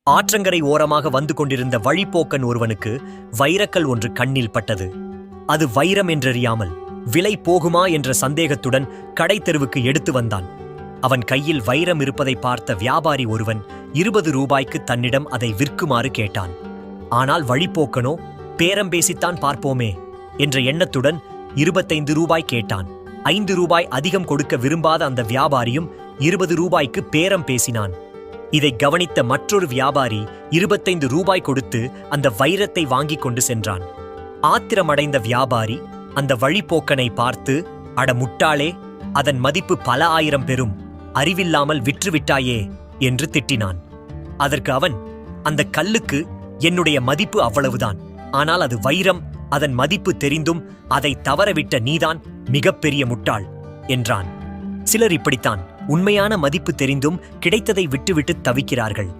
ஆற்றங்கரை ஓரமாக வந்து கொண்டிருந்த வழிப்போக்கன் ஒருவனுக்கு வைரக்கல் ஒன்று கண்ணில் பட்டது. அது வைரம் என்றறியாமல் விலை போகுமா என்ற சந்தேகத்துடன் கடை தெருவுக்கு எடுத்து வந்தான். அவன் கையில் வைரம் இருப்பதை பார்த்த வியாபாரி ஒருவன் 20 ரூபாய்க்கு தன்னிடம் அதை விற்குமாறு கேட்டான். ஆனால் வழிப்போக்கனோ பேரம் பேசித்தான் பார்ப்போமே என்ற எண்ணத்துடன் 25 ரூபாய் கேட்டான். 5 ரூபாய் அதிகம் கொடுக்க விரும்பாத அந்த வியாபாரியும் 20 ரூபாய்க்கு பேரம் பேசினான். இதை கவனித்த மற்றொரு வியாபாரி 25 ரூபாய் கொடுத்து அந்த வைரத்தை வாங்கிக் கொண்டு சென்றான். ஆத்திரமடைந்த வியாபாரி அந்த வழிப்போக்கனை பார்த்து, அட முட்டாளே, அதன் மதிப்பு பல ஆயிரம் பெறும், அறிவில்லாமல் விற்றுவிட்டாயே என்று திட்டினான். அதற்கு அவன், அந்த கல்லுக்கு என்னுடைய மதிப்பு அவ்வளவுதான், ஆனால் அது வைரம், அதன் மதிப்பு தெரிந்தும் அதை தவறவிட்ட நீதான் மிகப்பெரிய முட்டாள் என்றான். சிலர் இப்படித்தான் உண்மையான மதிப்பு தெரிந்தும் கிடைத்ததை விட்டுவிட்டு தவிக்கிறார்கள்.